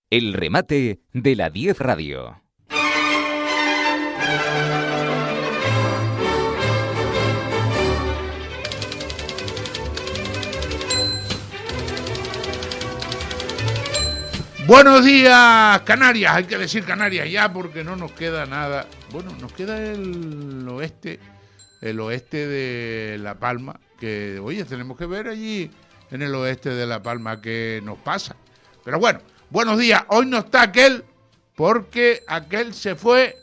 El remate de la 10 Radio. Buenos días, Canarias. Hay que decir Canarias ya porque no nos queda nada. Bueno, nos queda el oeste de La Palma, que, oye, tenemos que ver allí en el oeste de La Palma qué nos pasa. Pero bueno, buenos días. Hoy no está aquel, porque aquel se fue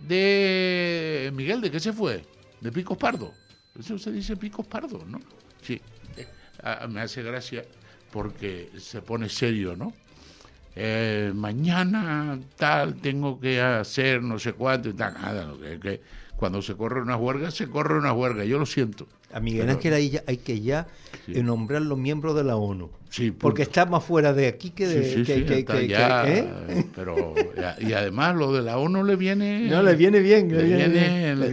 de... Miguel, ¿de qué se fue? De Picos Pardo. Eso se dice Picos Pardo, ¿no? Sí. Me hace gracia porque se pone serio, ¿no? Mañana tal, tengo que hacer no sé cuánto y tal, nada, que cuando se corre una huelga, yo lo siento. A Miguel Ángel hay que ya sí. Nombrarlo miembro de la ONU, sí, porque está más fuera de aquí que de... Pero y además lo de la ONU le viene... No, le viene bien.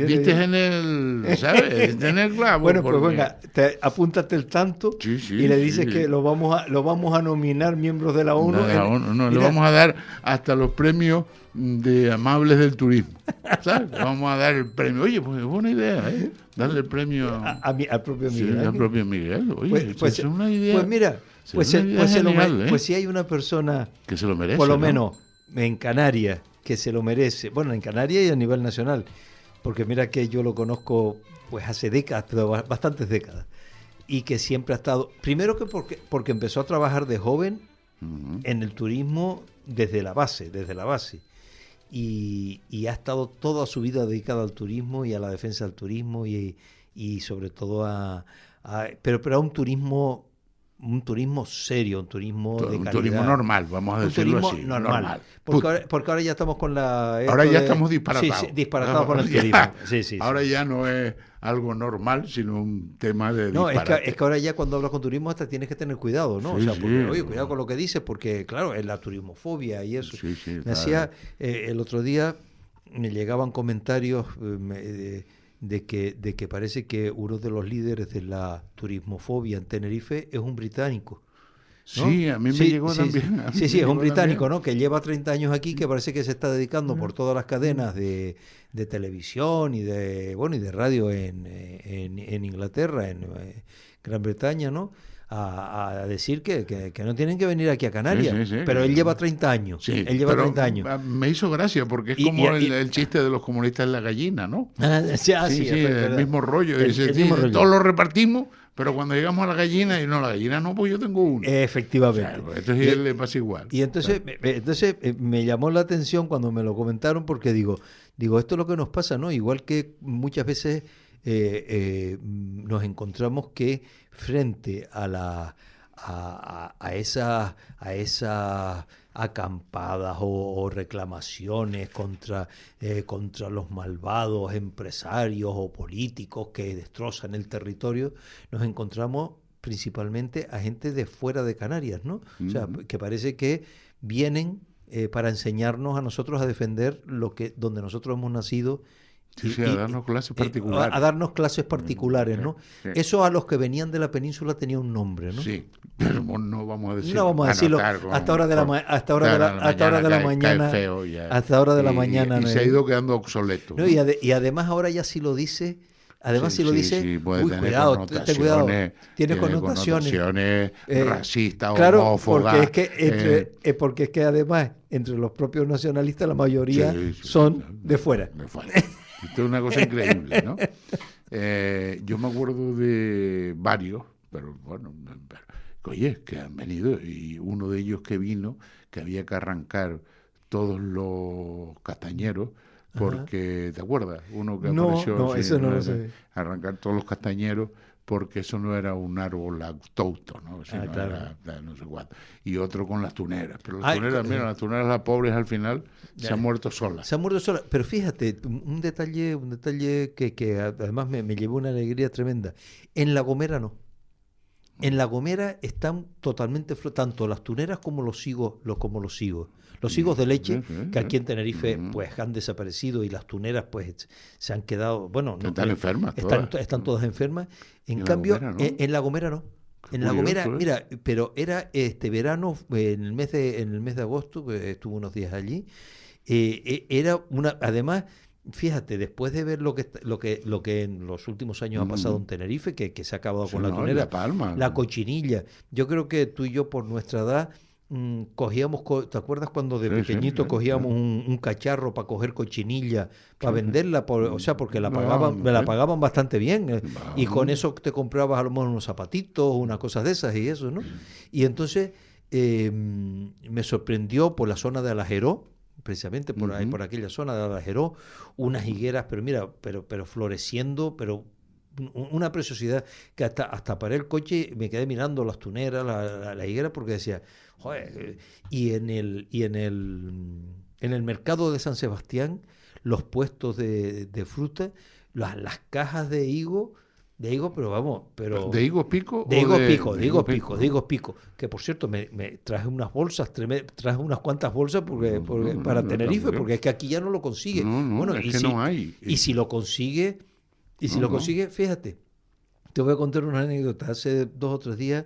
Viste en el... ¿Sabes? En el clavo. Bueno, pues venga, apúntate el tanto y le dices que lo vamos a nominar miembros de la ONU. Le vamos a dar hasta los premios de amables del turismo, ¿sabes? Vamos a dar el premio. Oye, pues es buena idea, ¿eh? Darle el premio al propio Miguel. Sí, al propio Miguel. Oye, pues es una idea. Pues mira, si hay una persona que se lo merece, por lo menos en Canarias, que se lo merece. Bueno, en Canarias y a nivel nacional, porque mira que yo lo conozco pues hace décadas, pero bastantes décadas, y que siempre ha estado, primero que porque empezó a trabajar de joven en el turismo desde la base. Y ha estado toda su vida dedicada al turismo y a la defensa del turismo y sobre todo pero a un turismo serio, un turismo de calidad. Un turismo normal, vamos a decirlo así. Normal. Porque ahora ya estamos con la... Ahora ya estamos disparatados. Sí, disparatados con el turismo. Sí. Ahora ya no es algo normal, sino un tema de disparate. No, es que ahora ya cuando hablas con turismo hasta tienes que tener cuidado, ¿no? Sí, oye, cuidado con lo que dices, porque claro, es la turismofobia y eso. Sí, me hacía, el otro día me llegaban comentarios de que parece que uno de los líderes de la turismofobia en Tenerife es un británico, ¿no? Sí, a mí me llegó también. Sí, es un británico, ¿no? Que lleva 30 años aquí, que parece que se está dedicando por todas las cadenas de televisión y de radio en Inglaterra, en Gran Bretaña, ¿no? A decir que no tienen que venir aquí a Canarias, pero él lleva 30 años. Sí, él lleva 30 años. Me hizo gracia porque es como el chiste de los comunistas en la gallina, ¿no? Sí, el mismo rollo. El mismo rollo. Todos lo repartimos, pero cuando llegamos a la gallina, y no, la gallina no, pues yo tengo uno. Efectivamente. O sea, entonces él le pasa igual. Y entonces me llamó la atención cuando me lo comentaron porque digo, esto es lo que nos pasa, ¿no? Igual que muchas veces nos encontramos que frente a esas acampadas o reclamaciones contra los malvados empresarios o políticos que destrozan el territorio, nos encontramos principalmente a gente de fuera de Canarias, ¿no? O sea, que parece que vienen para enseñarnos a nosotros a defender donde nosotros hemos nacido. Sí, a darnos clases particulares. A darnos clases particulares, ¿no? Sí. Eso a los que venían de la península tenía un nombre, ¿no? Sí, pero no vamos a decirlo. No vamos a decirlo hasta hora de la mañana. Hasta hora de la mañana. Y se ha ido quedando obsoleto. ¿no? Y además ahora ya si lo dice... Además, si lo dice, cuidado, ten cuidado, tiene connotaciones racistas, claro, homófobas. Porque es que además, entre los propios nacionalistas, la mayoría son de fuera. Esto es una cosa increíble, ¿no? Yo me acuerdo de varios, pero bueno, oye, que han venido, y uno de ellos que vino, que había que arrancar todos los castañeros, porque, ¿te acuerdas? Uno que apareció... No, eso no lo sé. Arrancar todos los castañeros, porque eso no era un árbol autóctono, ¿no? Sino era no sé cuánto. Y otro con las tuneras. Pero las tuneras, las pobres al final, se han muerto solas. Se han muerto solas. Pero fíjate, un detalle que además me llevó una alegría tremenda. En La Gomera no. En La Gomera están totalmente tanto las tuneras como los higos. Los higos de leche, que aquí en Tenerife pues han desaparecido, y las tuneras pues se han quedado, bueno, están enfermas, están todas enfermas. En cambio, en La Gomera no. En La Gomera, curioso, ¿eh? mira, pero era este verano, en el mes de agosto, que estuve unos días allí, era una, además, fíjate, después de ver lo que en los últimos años ha pasado en Tenerife, que se ha acabado Sí, con la no, tunera, La Palma. la cochinilla. Yo creo que tú y yo por nuestra edad cogíamos, ¿te acuerdas cuando de Sí, sí, pequeñito sí, cogíamos sí. un cacharro para coger cochinilla, para Sí, sí. venderla, o sea, porque No, me la pagaban bastante bien, y con vamos. eso te comprabas a lo mejor unos zapatitos, unas cosas de esas y eso, ¿no? Y entonces me sorprendió por la zona de Alajeró, precisamente por ahí, Ujú. por aquella zona de Alajeró, unas higueras, pero mira, pero floreciendo, pero una preciosidad que hasta paré el coche y me quedé mirando las tuneras, la higuera, porque decía, joder, en el mercado de San Sebastián, los puestos de fruta, las cajas de higo, pero vamos, ¿De higos pico de o higos de...? pico, De higos pico, de ¿no? higos pico, que por cierto me traje unas bolsas, traje unas cuantas bolsas para No, está muy Tenerife, bien. porque es que aquí ya no lo consigue. No, Bueno, es que no hay. y si lo consigue, No, no. fíjate, te voy a contar una anécdota. Hace 2 o 3 días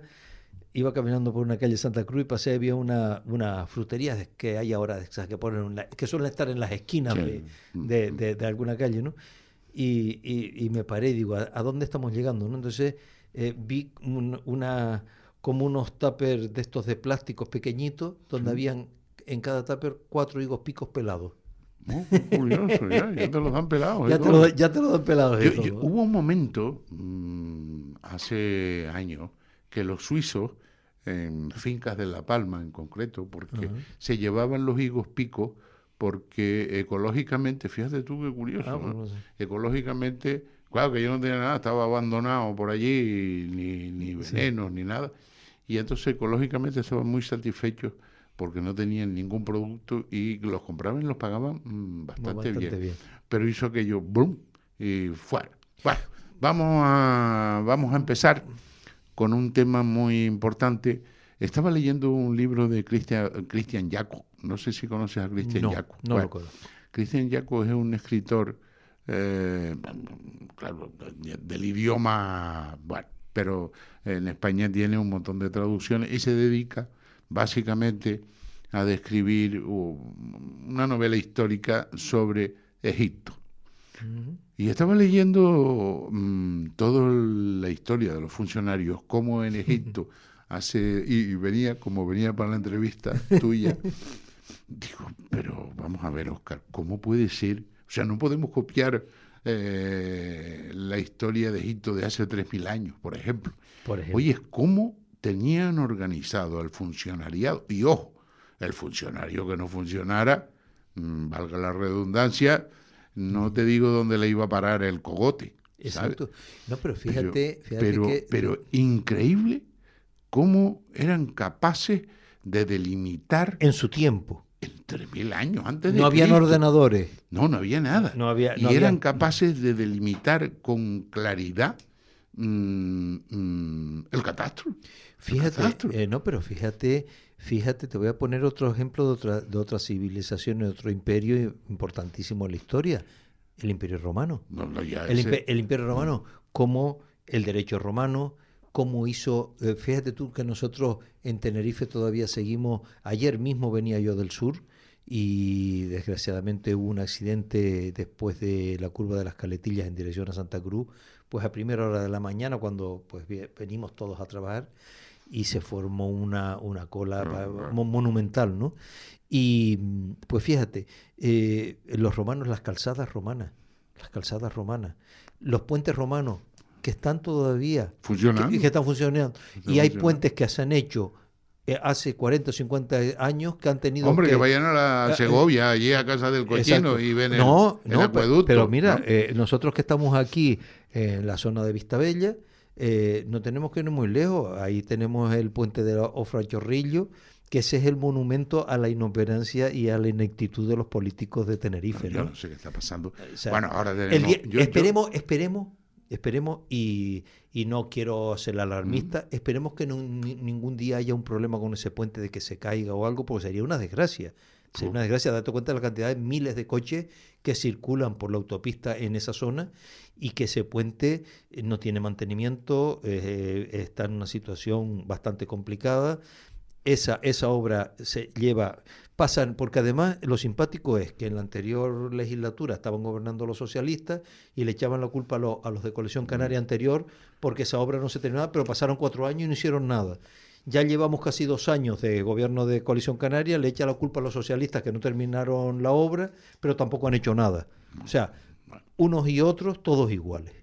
iba caminando por una calle de Santa Cruz y pasé, había una frutería que hay ahora, esas que ponen que suelen estar en las esquinas Sí. de alguna calle, ¿no? Y me paré y digo, ¿a dónde estamos llegando? ¿No? Entonces vi como unos tuppers de estos de plásticos pequeñitos, donde habían en cada tupper 4 higos picos pelados. No, qué curioso, ya te los dan pelados. Ya te lo dan pelados y todo. Hubo un momento, hace años, que los suizos, en fincas de La Palma en concreto, porque Ajá. se llevaban los higos picos, porque ecológicamente, fíjate tú qué curioso, ¿no? Pues, Ecológicamente, claro que yo no tenía nada, estaba abandonado por allí, ni venenos, ni nada, y entonces ecológicamente estaban muy satisfechos porque no tenían ningún producto y los compraban y los pagaban bastante bien. Pero hizo aquello, ¡brum! Y fuera. Bueno, vamos a empezar con un tema muy importante. Estaba leyendo un libro de Cristian Yaco. No sé si conoces a Cristian Yaco. No Bueno, lo conozco. Cristian Yaco es un escritor, claro, del idioma, bueno, pero en España tiene un montón de traducciones y se dedica básicamente a describir una novela histórica sobre Egipto. Y estaba leyendo toda la historia de los funcionarios, cómo en Egipto y como venía para la entrevista tuya, digo, pero vamos a ver, Óscar, ¿cómo puede ser? O sea, no podemos copiar la historia de Egipto de hace 3.000 años, por ejemplo. Oye, ¿cómo tenían organizado el funcionariado? Y ojo, el funcionario que no funcionara, valga la redundancia, no te digo dónde le iba a parar el cogote. Exacto. ¿Sabes? No, pero fíjate pero increíble cómo eran capaces de delimitar en su tiempo. En 3.000 años antes de No habían Cristo. ordenadores. No había nada. Y eran capaces de delimitar con claridad el catastro. Fíjate, no, pero fíjate, te voy a poner otro ejemplo de otra civilización, de otro imperio importantísimo en la historia, el Imperio Romano. El Imperio Romano, como el derecho romano, cómo hizo, fíjate tú que nosotros en Tenerife todavía seguimos, ayer mismo venía yo del sur y desgraciadamente hubo un accidente después de la curva de las Caletillas en dirección a Santa Cruz, pues a primera hora de la mañana cuando pues venimos todos a trabajar y se formó una cola monumental, ¿no? Y pues fíjate, los romanos, las calzadas romanas, los puentes romanos que están todavía funcionando, que están funcionando, y hay puentes que se han hecho hace 40 o 50 años que han tenido que vayan a la Segovia, allí a casa del cochino, exacto, y ven el acueducto. Pero mira, ¿no? Nosotros que estamos aquí en la zona de Vistabella, no tenemos que ir muy lejos. Ahí tenemos el puente de Ofra Chorrillo, que ese es el monumento a la inoperancia y a la ineptitud de los políticos de Tenerife. Yo no sé qué está pasando. O sea, bueno, ahora tenemos... Esperemos esperemos, y no quiero ser alarmista, esperemos que ningún día haya un problema con ese puente de que se caiga o algo, porque sería una desgracia. Sería una desgracia, date cuenta de la cantidad de miles de coches que circulan por la autopista en esa zona y que ese puente no tiene mantenimiento, está en una situación bastante complicada. Esa obra pasan, porque además lo simpático es que en la anterior legislatura estaban gobernando los socialistas y le echaban la culpa a los de Coalición Canaria anterior porque esa obra no se terminaba, pero pasaron 4 años y no hicieron nada. Ya llevamos casi 2 años de gobierno de Coalición Canaria, le echa la culpa a los socialistas que no terminaron la obra, pero tampoco han hecho nada. O sea, unos y otros, todos iguales.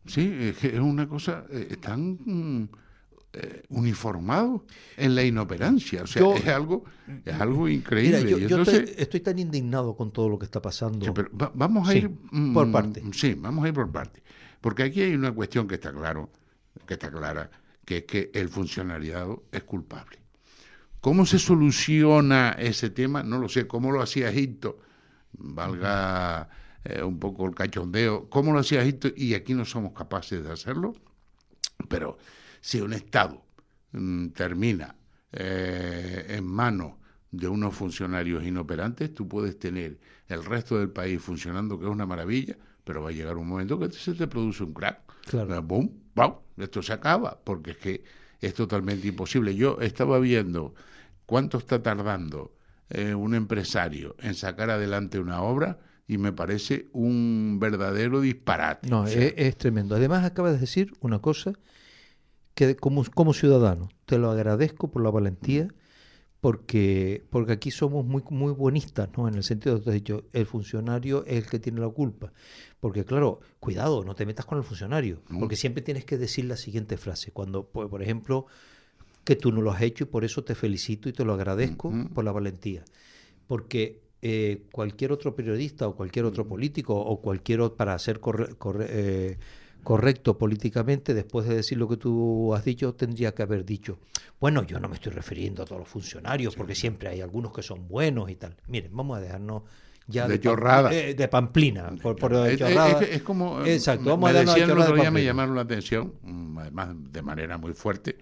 Sí, es una cosa tan uniformado en la inoperancia. O sea, es algo increíble. Mira, yo estoy tan indignado con todo lo que está pasando. Sí, pero vamos a ir por parte. Sí, vamos a ir por parte. Porque aquí hay una cuestión que está clara, que es que el funcionariado es culpable. ¿Cómo se soluciona ese tema? No lo sé. ¿Cómo lo hacía Egipto? Valga un poco el cachondeo. ¿Cómo lo hacía Egipto? Y aquí no somos capaces de hacerlo. Pero si un Estado termina en manos de unos funcionarios inoperantes, tú puedes tener el resto del país funcionando, que es una maravilla, pero va a llegar un momento que se te produce un crack. Claro. ¡Bum! ¡Bum! Esto se acaba, porque es que es totalmente imposible. Yo estaba viendo cuánto está tardando un empresario en sacar adelante una obra y me parece un verdadero disparate. No, es tremendo. Además, acabas de decir una cosa que como ciudadano te lo agradezco por la valentía, porque aquí somos muy buenistas, ¿no? En el sentido de que te has dicho, el funcionario es el que tiene la culpa. Porque claro, cuidado, no te metas con el funcionario, porque siempre tienes que decir la siguiente frase. Cuando, por ejemplo, que tú no lo has hecho y por eso te felicito y te lo agradezco por la valentía. Porque cualquier otro periodista o cualquier otro político o cualquier otro, para ser correcto políticamente, después de decir lo que tú has dicho, tendría que haber dicho, bueno, yo no me estoy refiriendo a todos los funcionarios, porque siempre hay algunos que son buenos y tal. Miren, vamos a dejarnos ya de chorrada. De pamplina, por chorrada. Es como, exacto, vamos me a dejarnos de decían el chorrada otro de día, me pamplina. llamaron la atención, además de manera muy fuerte,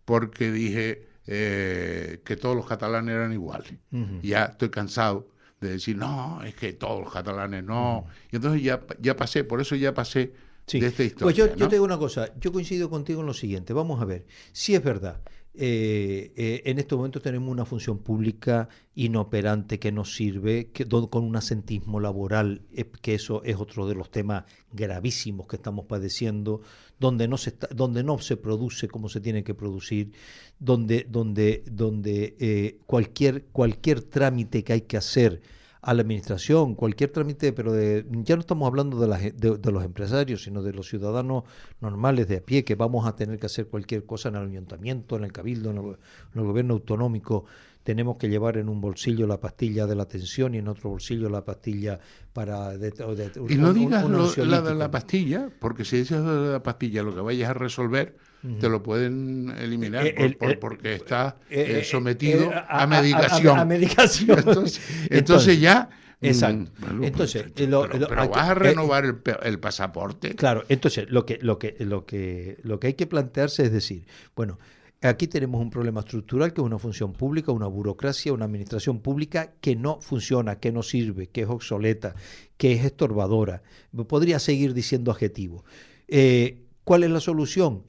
porque dije que todos los catalanes eran iguales. Ya estoy cansado de decir, no, es que todos los catalanes no. Y entonces ya pasé, por eso ya pasé Sí. de esta historia. Pues yo ¿no? te digo una cosa, yo coincido contigo en lo siguiente, vamos a ver, si es verdad, en este momento tenemos una función pública inoperante que nos sirve, con un asentismo laboral, que eso es otro de los temas gravísimos que estamos padeciendo, donde no se produce como se tiene que producir, donde cualquier trámite que hay que hacer a la administración, cualquier trámite, pero ya no estamos hablando de los empresarios, sino de los ciudadanos normales de a pie, que vamos a tener que hacer cualquier cosa en el ayuntamiento, en el cabildo, en el gobierno autonómico. Tenemos que llevar en un bolsillo la pastilla de la tensión y en otro bolsillo la pastilla para... Y no digas la de la pastilla, porque si dices de la pastilla lo que vayas a resolver, te lo pueden eliminar porque está sometido a medicación. A medicación. Entonces ya... Exacto. Bueno, entonces, pero vas a renovar el pasaporte. Claro, entonces lo que hay que plantearse es decir, bueno, aquí tenemos un problema estructural que es una función pública, una burocracia, una administración pública que no funciona, que no sirve, que es obsoleta, que es estorbadora. Podría seguir diciendo adjetivos. ¿Cuál es la solución?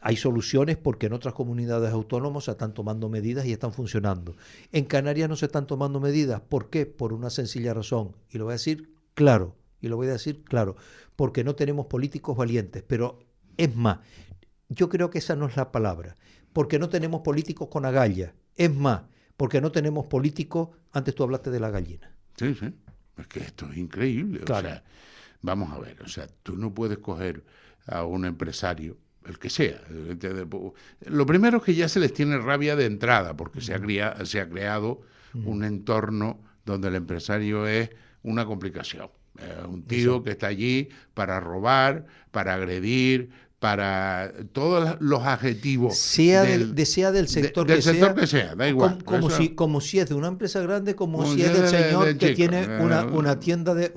Hay soluciones porque en otras comunidades autónomas se están tomando medidas y están funcionando. En Canarias no se están tomando medidas. ¿Por qué? Por una sencilla razón. Y lo voy a decir claro. Porque no tenemos políticos valientes. Pero es más, yo creo que esa no es la palabra. Porque no tenemos políticos con agallas. Es más, porque no tenemos políticos... Antes tú hablaste de la gallina. Sí. Es que esto es increíble. Claro. O sea, vamos a ver. O sea, tú no puedes coger a un empresario, el que sea. Lo primero es que ya se les tiene rabia de entrada, porque se ha creado un entorno donde el empresario es una complicación. Un tío que está allí para robar, para agredir, para todos los adjetivos sea del sector del que sector sea, que sea, da igual. como si es de una empresa grande, como si es del señor que tiene una tienda de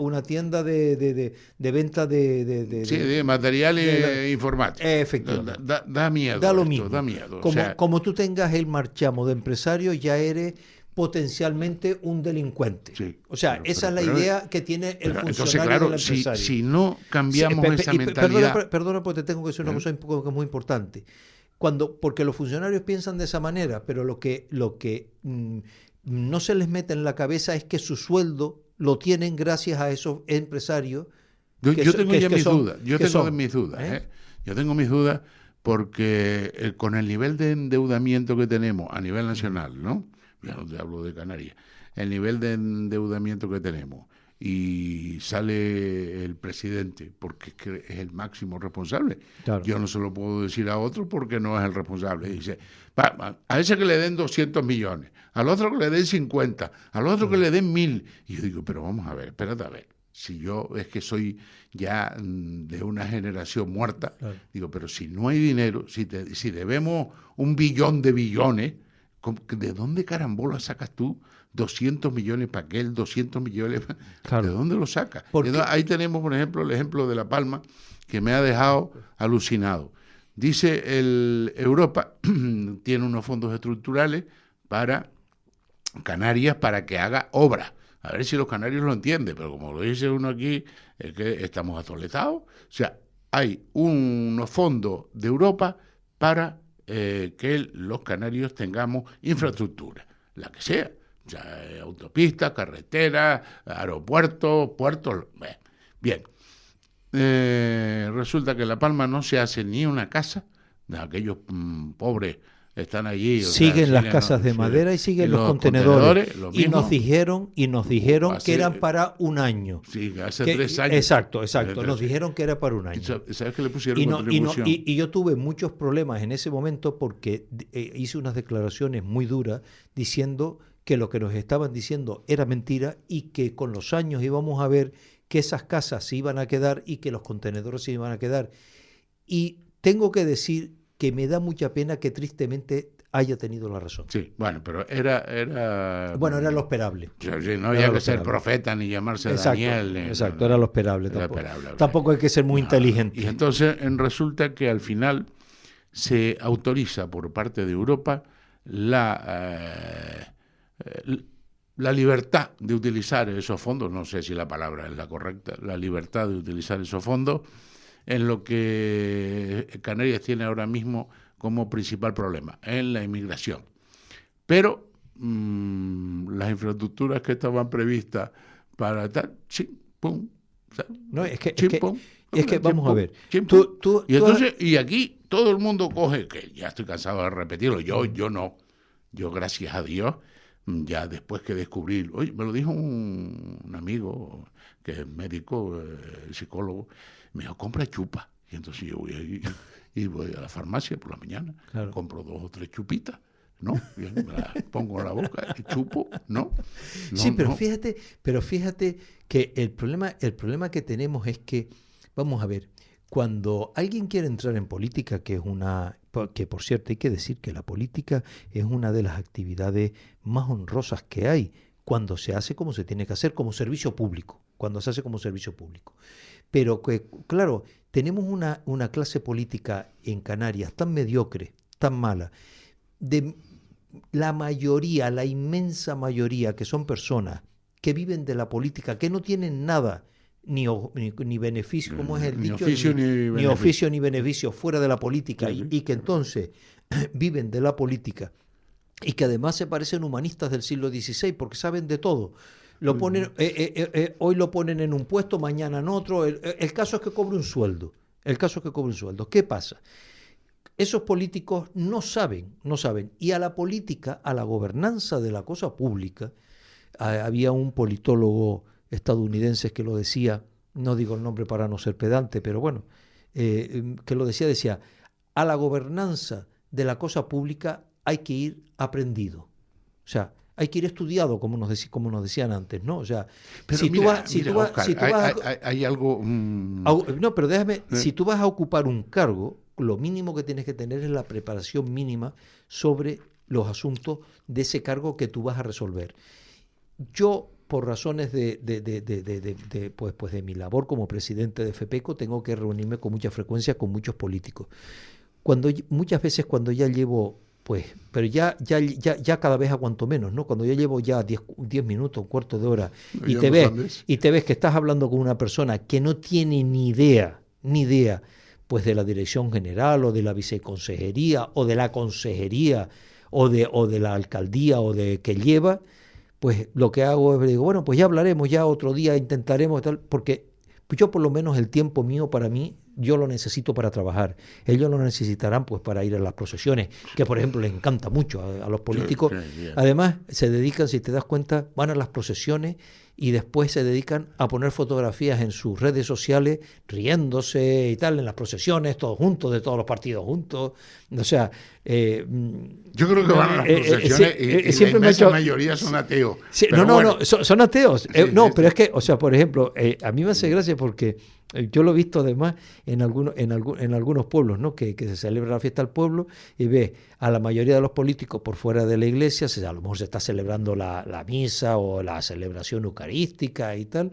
venta de materiales informáticos. Efectivamente. Da miedo. Da lo esto, mismo. Da miedo. Como tú tengas el marchamo de empresario, ya eres potencialmente un delincuente. Sí, o sea, esa es la idea que tiene el funcionario entonces, claro, del empresario. si no cambiamos esa mentalidad... Perdona, porque te tengo que decir una cosa que es muy importante. Porque los funcionarios piensan de esa manera, pero lo que no se les mete en la cabeza es que su sueldo lo tienen gracias a esos empresarios. Yo tengo mis dudas. Yo tengo mis dudas porque con el nivel de endeudamiento que tenemos a nivel nacional, ¿no? Ya no te hablo de Canarias, el nivel de endeudamiento que tenemos, y sale el presidente, porque es que es el máximo responsable. Claro. Yo no se lo puedo decir a otro porque no es el responsable. Dice, a ese que le den 200 millones, al otro que le den 50, al otro que le den 1000. Y yo digo, pero vamos a ver, espérate a ver. Si yo es que soy ya de una generación muerta, claro. Digo, pero si no hay dinero, si debemos 1 billón de billones, ¿de dónde carambola sacas tú 200 millones para aquel, 200 millones? Claro. ¿De dónde lo sacas? Ahí tenemos, por ejemplo, el ejemplo de La Palma, que me ha dejado alucinado. Dice Europa tiene unos fondos estructurales para Canarias para que haga obra. A ver si los canarios lo entienden, pero como lo dice uno aquí, es que estamos atoletados. O sea, hay unos fondos de Europa para que los canarios tengamos infraestructura, la que sea, o sea, autopistas, carreteras, aeropuertos, puertos. Bien, resulta que en La Palma no se hace ni una casa de aquellos pobres. Están allí. Siguen las casas de madera y siguen los contenedores. Y nos dijeron que eran para un año. Sí, hace 3 años. Exacto. Nos dijeron que era para un año. ¿Sabes que le pusieron contribución? Y yo tuve muchos problemas en ese momento porque hice unas declaraciones muy duras diciendo que lo que nos estaban diciendo era mentira y que con los años íbamos a ver que esas casas se iban a quedar y que los contenedores se iban a quedar. Y tengo que decir que me da mucha pena que tristemente haya tenido la razón. Sí, bueno, pero era... Bueno, era lo esperable. Sí, no había que ser profeta ni llamarse Daniel. Exacto, era lo esperable. Tampoco hay que ser muy inteligente. Y entonces resulta que al final se autoriza por parte de Europa la libertad de utilizar esos fondos, no sé si la palabra es la correcta, la libertad de utilizar esos fondos, en lo que Canarias tiene ahora mismo como principal problema, en la inmigración. Pero las infraestructuras que estaban previstas para tal, pum, no, es que vamos a ver. Y aquí todo el mundo coge, que ya estoy cansado de repetirlo, yo no. Yo, gracias a Dios, ya después que descubrí, oye, me lo dijo un amigo que es médico, psicólogo, me dijo, compra chupa. Y entonces yo voy a la farmacia por la mañana, claro. Compro 2 o 3 chupitas, ¿no? Me las pongo en la boca y chupo, ¿no? Sí, pero fíjate que el problema que tenemos es que, vamos a ver, cuando alguien quiere entrar en política, que por cierto hay que decir que la política es una de las actividades más honrosas que hay, cuando se hace como se tiene que hacer, como servicio público, Pero que, claro, tenemos una clase política en Canarias tan mediocre, tan mala, de la inmensa mayoría, que son personas que viven de la política, que no tienen nada, ni beneficio, como es el dicho, ni oficio ni beneficio fuera de la política, y que entonces viven de la política, y que además se parecen humanistas del siglo XVI, porque saben de todo. Lo ponen, hoy lo ponen en un puesto, mañana en otro. El caso es que cobre un sueldo. ¿Qué pasa? Esos políticos no saben. Y a la política, a la gobernanza de la cosa pública, había un politólogo estadounidense que lo decía, no digo el nombre para no ser pedante, pero bueno, que lo decía, a la gobernanza de la cosa pública hay que ir aprendido. O sea, hay que ir estudiado, como nos decían antes, ¿no? O sea, Pero si tú vas, Óscar, si tú vas hay algo... no, pero déjame, si tú vas a ocupar un cargo, lo mínimo que tienes que tener es la preparación mínima sobre los asuntos de ese cargo que tú vas a resolver. Yo, por razones pues de mi labor como presidente de FEPECO, tengo que reunirme con mucha frecuencia con muchos políticos. Muchas veces cuando ya llevo, pues, pero ya cada vez aguanto menos, ¿no? Cuando ya llevo ya 10 minutos, un cuarto de hora, y te ves que estás hablando con una persona que no tiene ni idea, pues de la dirección general, o de la viceconsejería, o de la consejería, o de la alcaldía, o de que lleva, pues lo que hago es, digo, bueno, pues ya hablaremos, ya otro día intentaremos, tal, porque yo por lo menos el tiempo mío para mí, yo lo necesito para trabajar. Ellos lo necesitarán pues para ir a las procesiones, que por ejemplo les encanta mucho a los políticos. Además, se dedican, si te das cuenta, van a las procesiones y después se dedican a poner fotografías en sus redes sociales, riéndose y tal, en las procesiones, todos juntos, de todos los partidos juntos. O sea... yo creo que van a las procesiones y la inmensa mayoría son ateos. Sí, son ateos. Pero es que, o sea, por ejemplo, a mí me hace gracia porque yo lo he visto además en algunos pueblos, ¿no? Que se celebra la fiesta del pueblo y ves a la mayoría de los políticos por fuera de la iglesia, a lo mejor se está celebrando la misa o la celebración eucarística y tal.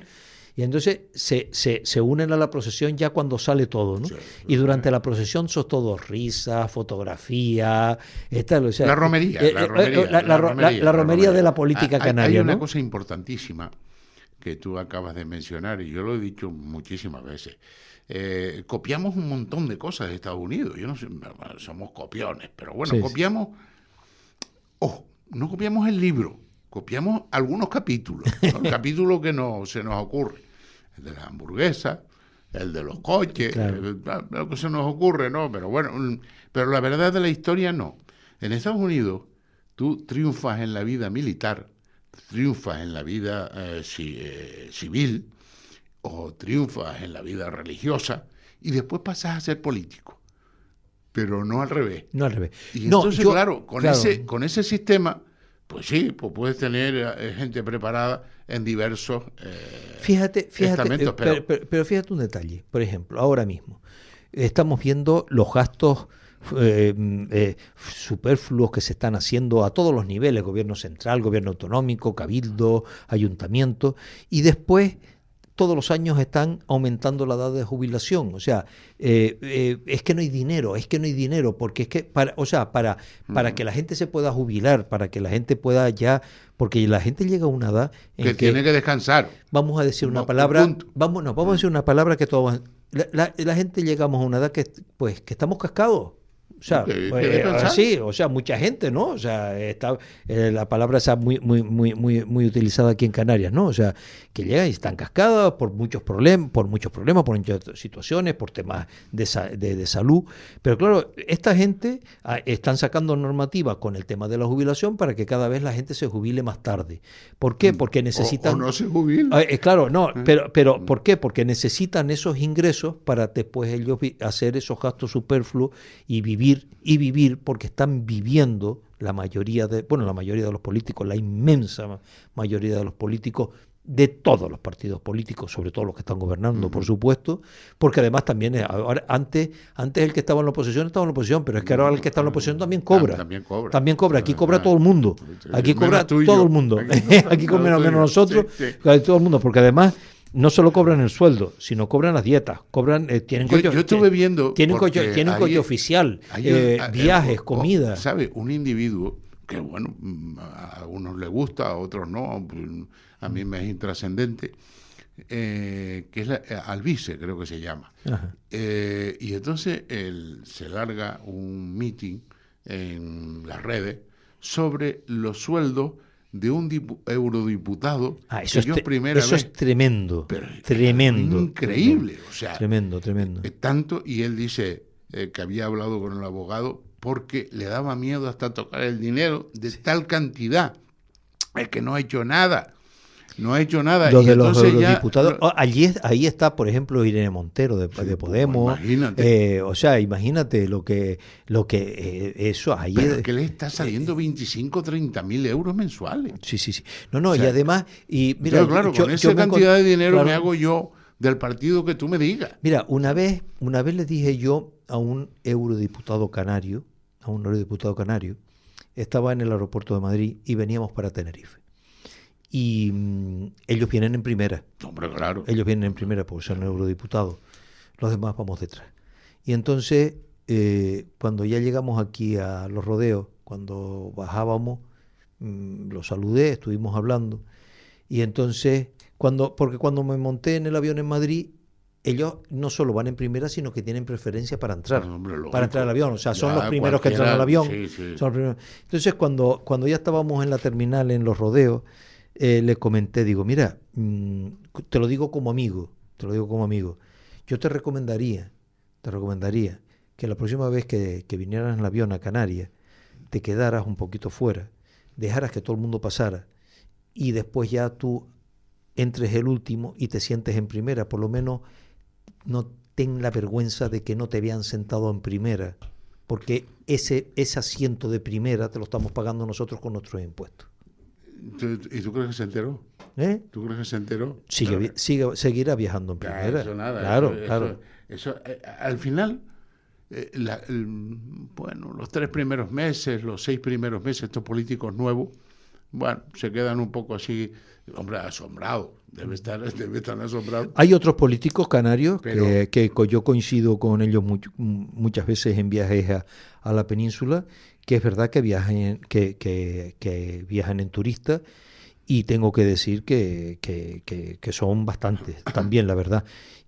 Y entonces se unen a la procesión ya cuando sale todo, ¿no? Sí, y durante la procesión son todos risas, fotografías, tal, o sea, la romería de la política canaria. Hay una ¿no? cosa importantísima que tú acabas de mencionar, y yo lo he dicho muchísimas veces. Copiamos un montón de cosas de Estados Unidos. Yo no sé, somos copiones, pero bueno, sí, copiamos... Ojo, no copiamos el libro, copiamos algunos capítulos, ¿no? El capítulo que se nos ocurre. El de la hamburguesa, el de los coches, claro. Lo que se nos ocurre, ¿no? Pero bueno, pero la verdad de la historia no. En Estados Unidos tú triunfas en la vida militar, triunfas en la vida civil, o triunfas en la vida religiosa, y después pasas a ser político. Pero no al revés. No al revés. Y entonces, claro, con ese sistema, pues sí, pues puedes tener gente preparada en diversos estamentos. Pero fíjate un detalle. Por ejemplo, ahora mismo estamos viendo los gastos superfluos que se están haciendo a todos los niveles, gobierno central, gobierno autonómico, cabildo, ayuntamiento, y después todos los años están aumentando la edad de jubilación. O sea, es que no hay dinero, porque es que para que la gente se pueda jubilar, para que la gente pueda ya, porque la gente llega a una edad en que tiene que descansar. Vamos a decir una palabra, vamos a decir una palabra que todos, la gente llegamos a una edad que estamos cascados. O sea, sí, o sea, mucha gente, ¿no? O sea, está la palabra está muy utilizada aquí en Canarias, ¿no? O sea, que llegan y están cascadas por muchos problemas, por muchas situaciones, por temas de salud. Pero claro, esta gente están sacando normativas con el tema de la jubilación para que cada vez la gente se jubile más tarde. ¿Por qué? Porque necesitan... O no se jubila. Claro, no, pero ¿por qué? Porque necesitan esos ingresos para después ellos hacer esos gastos superfluos y vivir, porque están viviendo la mayoría de los políticos, la inmensa mayoría de los políticos de todos los partidos políticos, sobre todo los que están gobernando, por supuesto, porque además también antes el que estaba en la oposición, pero es que ahora el que está en la oposición también cobra. También cobra. Aquí cobra todo el mundo. Aquí cobra todo el mundo. Aquí cobra menos nosotros, todo el mundo, porque además no solo cobran el sueldo, sino cobran las dietas, tienen coche, yo estuve viendo, tienen coche oficial, viajes, comida. ¿Sabe? Un individuo que, bueno, a unos les gusta, a otros no, a mí me es intrascendente, que es Alvise, creo que se llama. Y entonces él se larga un meeting en las redes sobre los sueldos de un eurodiputado. Eso es tremendo. Tremendo. Increíble. O sea, tremendo. Tanto, y él dice que había hablado con el abogado porque le daba miedo hasta tocar el dinero de tal cantidad. Es que no ha hecho nada. no ha hecho nada. Los y de los entonces ya eurodiputados. Ahí está, por ejemplo, Irene Montero de Podemos. Imagínate. O sea, imagínate lo que eso ahí. Pero que le está saliendo 25, 30 mil euros mensuales. Sí. No, O sea, y además, y mira, entonces, claro, con esa cantidad de dinero me hago yo del partido que tú me digas. Mira, una vez le dije yo a un eurodiputado canario, estaba en el aeropuerto de Madrid y veníamos para Tenerife. Y ellos vienen en primera. Hombre, claro. Ellos vienen en primera porque son eurodiputados. Los demás vamos detrás. Y entonces, cuando ya llegamos aquí a Los Rodeos, cuando bajábamos, los saludé, estuvimos hablando. Y entonces, porque cuando me monté en el avión en Madrid, ellos no solo van en primera, sino que tienen preferencia para entrar, al avión. O sea, son los primeros que entran al avión. Sí. Son los primeros. Entonces, cuando ya estábamos en la terminal en Los Rodeos, le comenté, digo, mira, te lo digo como amigo. Yo te recomendaría que la próxima vez que vinieras en el avión a Canarias, te quedaras un poquito fuera, dejaras que todo el mundo pasara y después ya tú entres el último y te sientes en primera. Por lo menos no ten la vergüenza de que no te habían sentado en primera, porque ese asiento de primera te lo estamos pagando nosotros con nuestros impuestos. ¿Y tú crees que se enteró? ¿Tú crees que se enteró? Seguirá viajando en primera. Eso nada. Claro. Eso, al final, los 3 primeros meses, los 6 primeros meses, estos políticos nuevos, se quedan un poco así, hombre, asombrados. Debe estar asombrado. Hay otros políticos canarios que yo coincido con ellos muchas veces en viajes a la península, que es verdad que viajan en turista, y tengo que decir que son bastantes también, la verdad.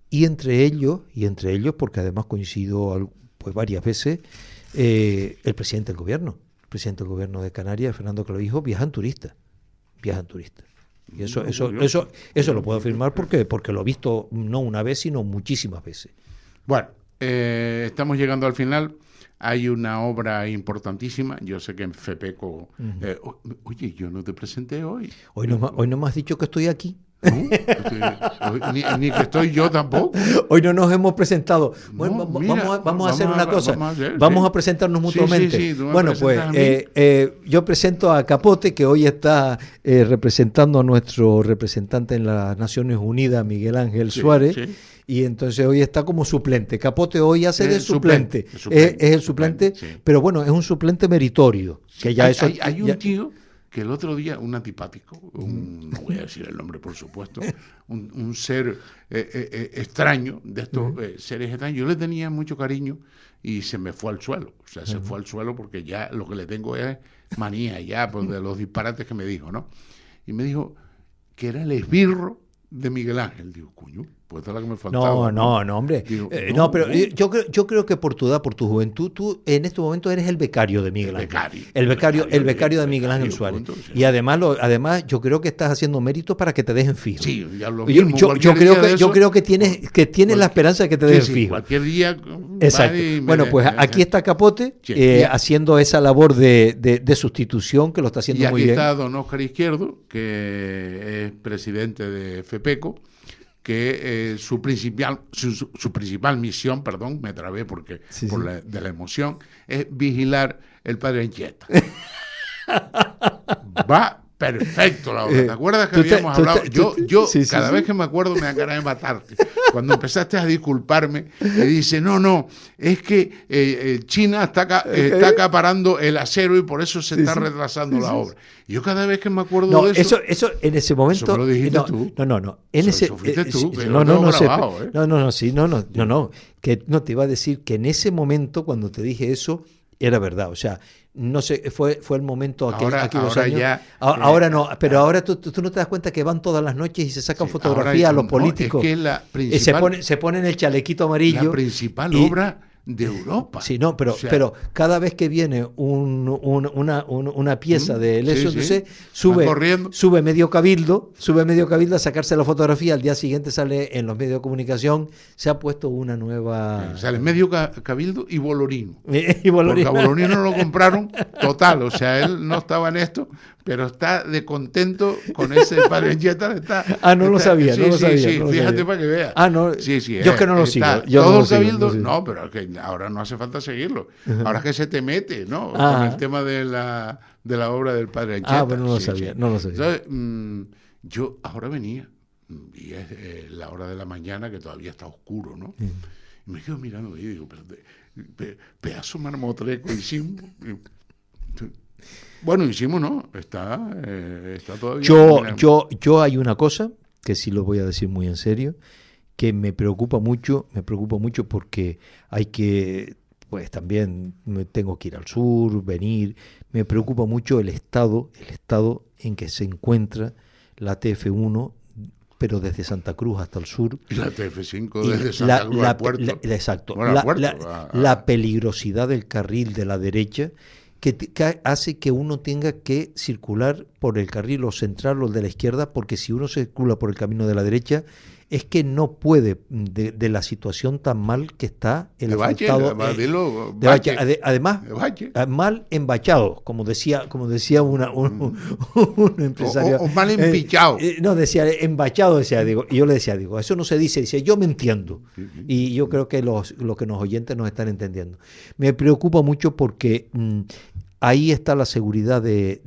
Y entre ellos, porque además coincido pues varias veces, el presidente del gobierno de Canarias, Fernando Clavijo, viajan turistas. Y eso lo puedo afirmar porque lo he visto no una vez, sino muchísimas veces. Bueno, estamos llegando al final. Hay una obra importantísima. Yo sé que en FEPECO... oye, yo no te presenté hoy. Hoy no me has dicho que estoy aquí. Ni que estoy yo tampoco. Hoy no nos hemos presentado. Bueno, vamos a hacer una cosa. Vamos a presentarnos mutuamente. Sí, bueno, pues yo presento a Capote, que hoy está representando a nuestro representante en las Naciones Unidas, Miguel Ángel Suárez. Sí. Y entonces hoy está como suplente. Capote hoy hace de suplente. Es el suplente, sí. Pero bueno, es un suplente meritorio. Que ya hay un tío que el otro día, un antipático, no voy a decir el nombre por supuesto, un ser extraño, de estos seres extraños, yo le tenía mucho cariño y se me fue al suelo. O sea, se fue al suelo porque ya lo que le tengo es manía ya pues, de los disparates que me dijo, ¿no? Y me dijo que era el esbirro de Miguel Ángel. Digo, coño, pues esta es la que me faltaba. No, hombre. Digo, pero yo creo que por tu edad, por tu juventud, tú en este momento eres el becario de Miguel Ángel. El becario de Miguel Ángel Suárez. Punto, sí. Y además yo creo que estás haciendo méritos para que te dejen fijo. Sí, ya lo mismo. Yo creo que tienes la esperanza de que te dejen fijo. Cualquier día. Exacto. Bueno, pues aquí está Capote haciendo esa labor de sustitución, que lo está haciendo muy bien. Y aquí está don Óscar Izquierdo, que es presidente de FEPECO, que su principal misión, me trabé porque de la emoción, es vigilar el Padre Anchieta. Va perfecto la obra. ¿Te acuerdas que habíamos hablado? Yo cada vez que me acuerdo me da ganas de matarte. Cuando empezaste a disculparme, me dice, no, es que China está acaparando el acero y por eso se está retrasando la obra. Y yo cada vez que me acuerdo de eso... Eso en ese momento... Eso me lo dijiste tú. No. Eso fuiste tú. Que no te iba a decir que en ese momento, cuando te dije eso, era verdad. O sea, no sé, fue el momento aquí los años. Ahora no, pero ahora tú no te das cuenta que van todas las noches y se sacan fotografías a los políticos. Es que se ponen el chalequito amarillo. La principal obra de Europa. Sí, no, pero cada vez que viene una pieza de eso, entonces sube medio cabildo a sacarse la fotografía, al día siguiente sale en los medios de comunicación, se ha puesto una nueva... Sale medio cabildo y Bolorino. Porque a Bolorino lo compraron total, o sea, él no estaba en esto, pero está de contento con ese padre Anchieta. No lo sabía, no lo sabía. Sí, no lo fíjate sabía. para que veas. No, Sí, yo es que no lo sigo. Yo todo no el lo sigo, cabildo, no no, pero es que ahora no hace falta seguirlo. Ahora es que se te mete, ¿no? Con el tema de la obra del padre Anchieta. Pero no lo sabía, no lo sabía. ¿Sabes? Yo ahora venía, y es la hora de la mañana que todavía está oscuro, ¿no? Y me quedo mirando y digo, pero pedazo marmotreco hicimos. Bueno, hicimos, ¿no? Está todavía. Yo hay una cosa que sí lo voy a decir muy en serio, que me preocupa mucho porque hay que, pues también tengo que ir al sur, venir. Me preocupa mucho el estado en que se encuentra la TF1, pero desde Santa Cruz hasta el sur. Y la TF5 desde Santa Cruz al puerto. Exacto. Bueno, la peligrosidad del carril de la derecha que hace que uno tenga que circular por el carril o central o el de la izquierda, porque si uno circula por el camino de la derecha es que no puede, de la situación tan mal que está el asfaltado, además mal embachado, como decía un empresario, o mal empichado. Decía embachado, y yo le decía, eso no se dice, yo me entiendo, y yo creo que los que nos oyentes nos están entendiendo. Me preocupa mucho porque ahí está la seguridad de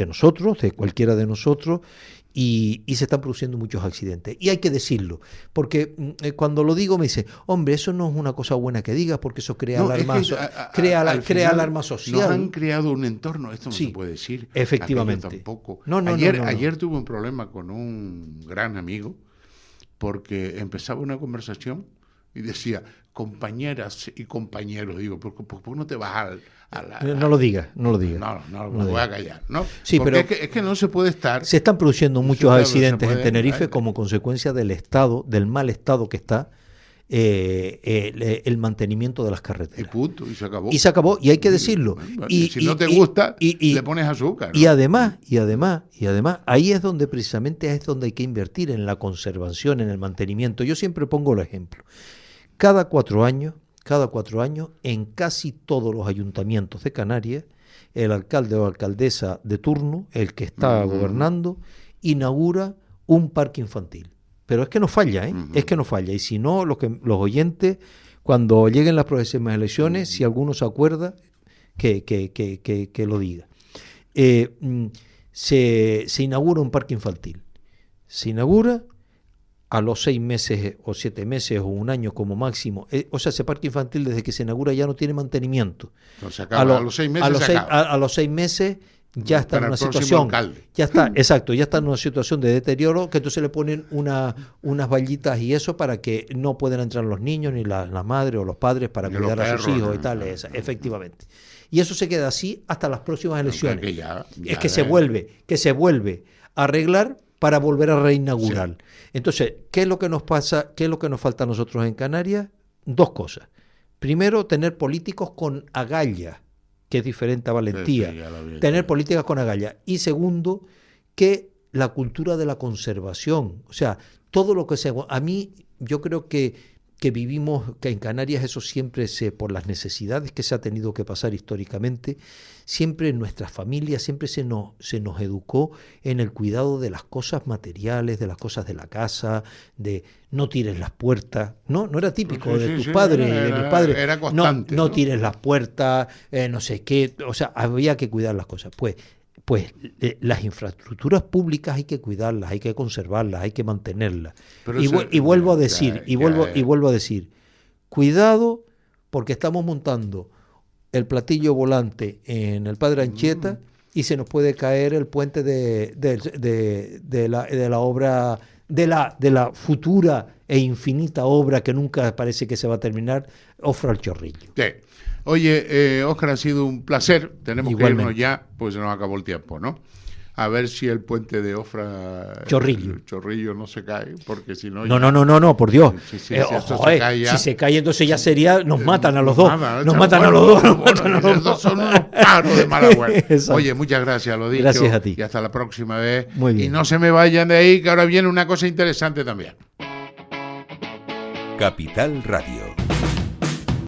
nosotros, de cualquiera de nosotros, y se están produciendo muchos accidentes. Y hay que decirlo, porque cuando lo digo me dice, hombre, eso no es una cosa buena que digas, porque eso crea alarma social. Nos han creado un entorno, esto no se puede decir. Efectivamente. Tampoco. No. Ayer tuve un problema con un gran amigo, porque empezaba una conversación y decía, compañeras y compañeros. Digo, ¿por qué no te vas No lo digas. No, me voy a callar, ¿no? Sí, porque pero es que no se puede estar. Se están produciendo muchos accidentes en Tenerife como consecuencia del mal estado que está el mantenimiento de las carreteras. Y punto, y se acabó. Y se acabó, y hay que decirlo. Y si no te gusta, le pones azúcar, ¿no? Y además, ahí es donde precisamente hay que invertir en la conservación, en el mantenimiento. Yo siempre pongo el ejemplo. Cada 4 años, en casi todos los ayuntamientos de Canarias, el alcalde o alcaldesa de turno, el que está gobernando, inaugura un parque infantil. Pero es que no falla, es que no falla. Y si no, los oyentes, cuando lleguen las próximas elecciones, si alguno se acuerda, que lo diga. Se inaugura un parque infantil. Se inaugura a los 6 meses o 7 meses o un año como máximo. Ese parque infantil desde que se inaugura ya no tiene mantenimiento. Se acaba, a los 6 meses se acaba. A los 6 meses ya está en una situación. Ya está en una situación de deterioro, que entonces le ponen unas vallitas y eso para que no puedan entrar los niños ni las madres o los padres para cuidar a sus hijos y tal, efectivamente. Y eso se queda así hasta las próximas elecciones. Se vuelve a arreglar para volver a reinaugurar. Sí. Entonces, ¿qué es lo que nos pasa? ¿Qué es lo que nos falta a nosotros en Canarias? 2 cosas. Primero, tener políticos con agallas, que es diferente a valentía. Tener políticas con agallas. Y segundo, que la cultura de la conservación. O sea, todo lo que sea. A mí, yo creo que vivimos, que en Canarias eso siempre por las necesidades que se ha tenido que pasar históricamente, siempre en nuestras familias, siempre se nos educó en el cuidado de las cosas materiales, de las cosas de la casa, de no tires las puertas, no era típico de tus padres, de mis padres, era constante, no tires las puertas, no sé qué, o sea, había que cuidar las cosas. Pues las infraestructuras públicas hay que cuidarlas, hay que conservarlas, hay que mantenerlas. Y vuelvo a decir, cuidado, porque estamos montando el platillo volante en el Padre Anchieta y se nos puede caer el puente de la obra, de la futura e infinita obra que nunca parece que se va a terminar, Ofra al Chorrillo. Sí. Oye, Óscar, ha sido un placer. Tenemos Igualmente. que irnos ya, pues se nos acabó el tiempo, ¿no? A ver si el puente de Ofra Chorrillo no se cae, porque si no... No, por Dios. Si se cae ya, si se cae, entonces ya sería... Nos matan a los dos. Nos matan a los dos. Son unos paros de mala muerte. Oye, muchas gracias, lo dicho. Gracias a ti. Y hasta la próxima vez. Muy bien. Y no se me vayan de ahí, que ahora viene una cosa interesante también. Capital Radio.